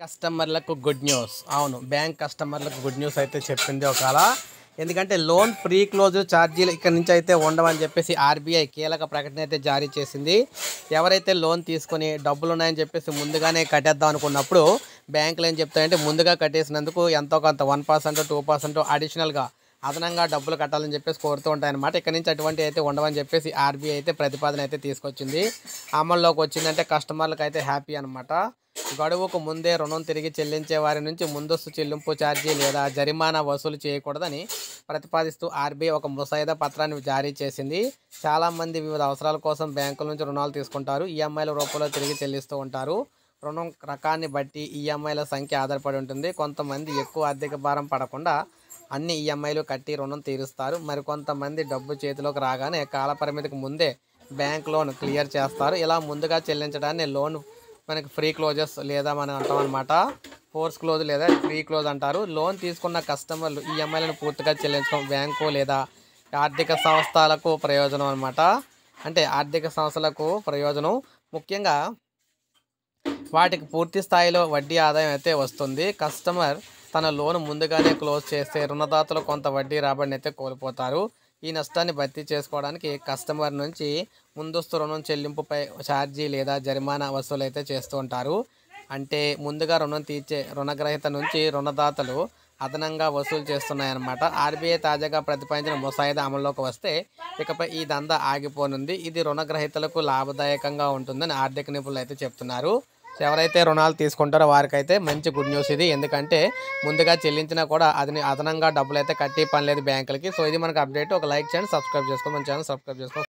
కస్టమర్లకు good news. అవును, bank కస్టమర్లకు గుడ్ న్యూస్ అయితే చెప్పింది ఒకవేళ. ఎందుకంటే లోన్ ప్రీ క్లోజ్ ఛార్జీలు ఇక్కడ నుంచి అయితే ఉండవని చెప్పేసి ఆర్బీఐ కీలక ప్రకటన అయితే జారీ చేసింది. ఎవరైతే లోన్ తీసుకొని డబ్బులు ఉన్నాయని చెప్పేసి ముందుగానే కట్టేద్దాం అనుకున్నప్పుడు బ్యాంకులు ఏం చెప్తాయంటే ముందుగా కట్టేసినందుకు ఎంతో కొంత 1% 2% అడిషనల్గా అదనంగా డబ్బులు కట్టాలని చెప్పేసి కోరుతూ ఉంటాయన్నమాట. ఇక్కడ నుంచి అటువంటి అయితే ఉండవని చెప్పేసి ఆర్బీఐ అయితే ప్రతిపాదన అయితే తీసుకొచ్చింది. అమల్లోకి వచ్చిందంటే కస్టమర్లకు అయితే హ్యాపీ అనమాట. గడువుకు ముందే రుణం తిరిగి చెల్లించే వారి నుంచి ముందస్తు చెల్లింపు ఛార్జీ లేదా జరిమానా వసూలు చేయకూడదని ప్రతిపాదిస్తూ ఆర్బీఐ ఒక ముసాయిదా పత్రాన్ని జారీ చేసింది. చాలామంది వివిధ అవసరాల కోసం బ్యాంకుల నుంచి రుణాలు తీసుకుంటారు. ఈఎంఐల రూపంలో తిరిగి చెల్లిస్తూ ఉంటారు. రుణం రకాన్ని బట్టి ఈఎంఐల సంఖ్య ఆధారపడి ఉంటుంది. కొంతమంది ఎక్కువ ఆర్థిక భారం పడకుండా అన్ని ఈఎంఐలు కట్టి రుణం తీరుస్తారు. మరికొంతమంది డబ్బు చేతిలోకి రాగానే కాలపరిమితికి ముందే బ్యాంక్ లోన్ క్లియర్ చేస్తారు. ఇలా ముందుగా చెల్లించడాన్ని లోన్ మనకి ఫ్రీ క్లోజెస్ లేదా మనం అంటాం అనమాట. ఫోర్స్ క్లోజ్ లేదా ఫ్రీ క్లోజ్ అంటారు. లోన్ తీసుకున్న కస్టమర్లు ఈఎంఐలను పూర్తిగా చెల్లించడం బ్యాంకు లేదా ఆర్థిక సంస్థలకు ప్రయోజనం అనమాట. అంటే ఆర్థిక సంస్థలకు ప్రయోజనం ముఖ్యంగా వాటికి పూర్తి స్థాయిలో వడ్డీ ఆదాయం అయితే వస్తుంది. కస్టమర్ తన లోన్ ముందుగానే క్లోజ్ చేస్తే రుణదాతలు కొంత వడ్డీ రాబడిని అయితే కోల్పోతారు. ఈ నష్టాన్ని భర్తీ చేసుకోవడానికి కస్టమర్ నుంచి ముందస్తు రుణం చెల్లింపుపై ఛార్జీ లేదా జరిమానా వసూలు అయితే చేస్తూ ఉంటారు. అంటే ముందుగా రుణం తీర్చే రుణగ్రహీత నుంచి రుణదాతలు అదనంగా వసూలు చేస్తున్నాయన్నమాట. ఆర్బీఐ తాజాగా ప్రతిపాదించిన ముసాయిదా అమల్లోకి వస్తే ఇకపై ఈ దందా ఆగిపోనుంది. ఇది రుణగ్రహీతలకు లాభదాయకంగా ఉంటుందని ఆర్థిక నిపుణులు అయితే చెప్తున్నారు. సో ఎవరైతే రుణాలు తీసుకుంటారో వారికైతే మంచి గుడ్ న్యూస్ ఇది. ఎందుకంటే ముందుగా చెల్లించినా కూడా అదనంగా డబ్బులు అయితే కట్టి పని లేదు బ్యాంకులకి. సో ఇది మనకు అప్డేట్. ఒక లైక్ చేయండి, సబ్స్క్రైబ్ చేసుకోండి, మన ఛానల్ సబ్స్క్రైబ్ చేసుకోండి.